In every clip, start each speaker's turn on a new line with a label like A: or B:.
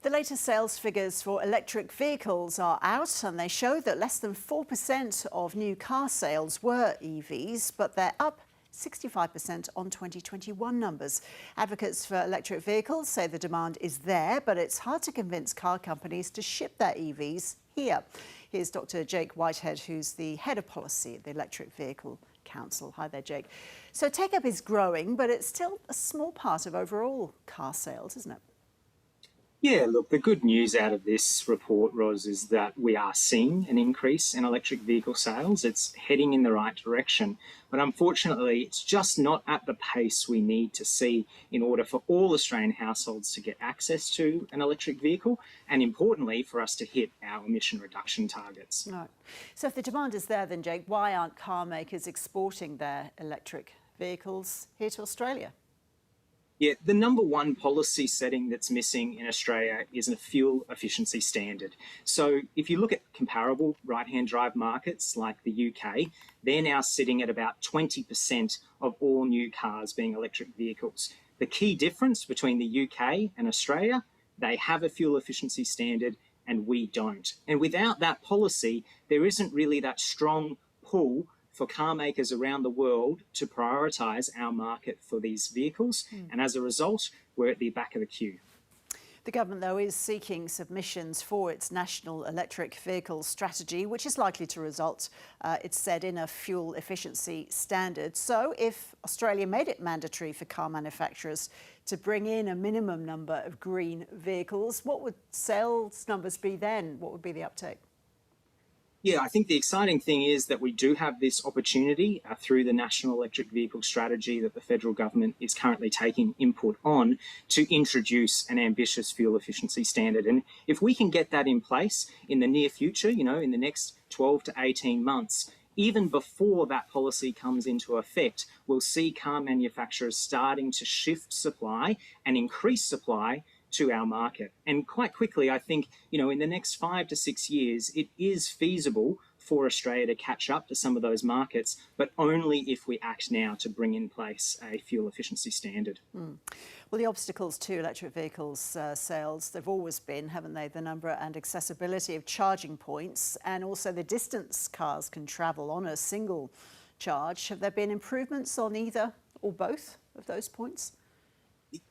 A: The latest sales figures for electric vehicles are out and they show that less than 4% of new car sales were EVs, but they're up 65% on 2021 numbers. Advocates for electric vehicles say the demand is there, but it's hard to convince car companies to ship their EVs here. Here's Dr. Jake Whitehead, who's the head of policy at the Electric Vehicle Council. Hi there, Jake. So take-up is growing, but it's still a small part of overall car sales, isn't it?
B: Yeah, look, the good news out of this report, Ros, is that we are seeing an increase in electric vehicle sales. It's heading in the right direction. But unfortunately, it's just not at the pace we need to see in order for all Australian households to get access to an electric vehicle and, importantly, for us to hit our emission reduction targets.
A: Right. So if the demand is there, then, Jake, why aren't car makers exporting their electric vehicles here to Australia?
B: Yeah, the number one policy setting that's missing in Australia is a fuel efficiency standard. So if you look at comparable right-hand drive markets like the UK, they're now sitting at about 20% of all new cars being electric vehicles. The key difference between the UK and Australia, they have a fuel efficiency standard and we don't. And without that policy, there isn't really that strong pull for car makers around the world to prioritise our market for these vehicles. And as a result, we're at the back of the queue.
A: The government, though, is seeking submissions for its national electric vehicle strategy, which is likely to result, it's said, in a fuel efficiency standard. So if Australia made it mandatory for car manufacturers to bring in a minimum number of green vehicles, what would sales numbers be then? What would be the uptake?
B: Yeah, I think the exciting thing is that we do have this opportunity through the National Electric Vehicle Strategy that the federal government is currently taking input on to introduce an ambitious fuel efficiency standard. And if we can get that in place in the near future, in the next 12 to 18 months, even before that policy comes into effect, we'll see car manufacturers starting to shift supply and increase supply to our market. And quite quickly, I think, in the next 5 to 6 years, it is feasible for Australia to catch up to some of those markets, but only if we act now to bring in place a fuel efficiency standard.
A: Well, the obstacles to electric vehicles sales, they've always been, haven't they? The number and accessibility of charging points and also the distance cars can travel on a single charge. Have there been improvements on either or both of those points?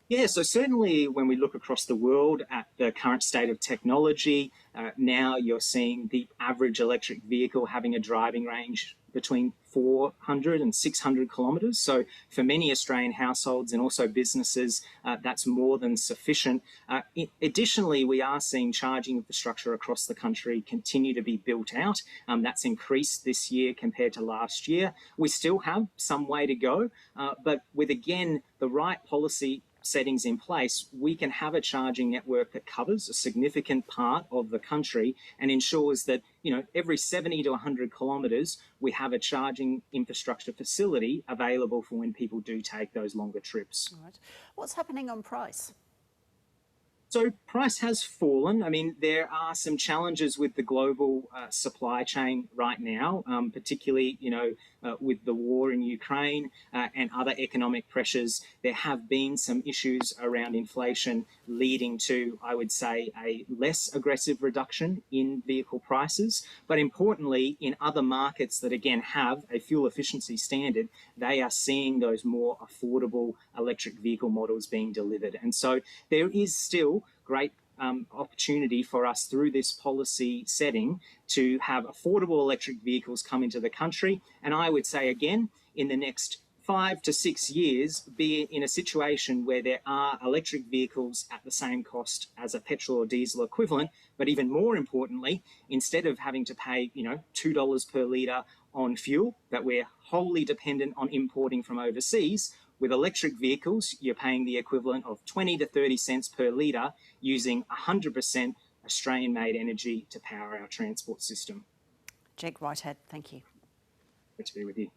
B: Yeah, so certainly when we look across the world at the current state of technology, now you're seeing the average electric vehicle having a driving range between 400 and 600 kilometres. So for many Australian households and also businesses, that's more than sufficient. Additionally, we are seeing charging infrastructure across the country continue to be built out. That's increased this year compared to last year. We still have some way to go, but with, again, the right policy settings in place, we can have a charging network that covers a significant part of the country and ensures that, every 70 to 100 kilometres, we have a charging infrastructure facility available for when people do take those longer trips.
A: All right. What's happening on price?
B: So price has fallen. I mean, there are some challenges with the global supply chain right now, particularly, with the war in Ukraine and other economic pressures. There have been some issues around inflation leading to, I would say, a less aggressive reduction in vehicle prices. But importantly, in other markets that, again, have a fuel efficiency standard, they are seeing those more affordable electric vehicle models being delivered. And so there is still great opportunity for us through this policy setting to have affordable electric vehicles come into the country. And I would say, again, in the next 5 to 6 years, be in a situation where there are electric vehicles at the same cost as a petrol or diesel equivalent. But even more importantly, instead of having to pay, $2 per litre on fuel that we're wholly dependent on importing from overseas, with electric vehicles, you're paying the equivalent of 20 to 30 cents per litre using 100% Australian-made energy to power our transport system.
A: Jake Whitehead, thank you.
B: Good to be with you.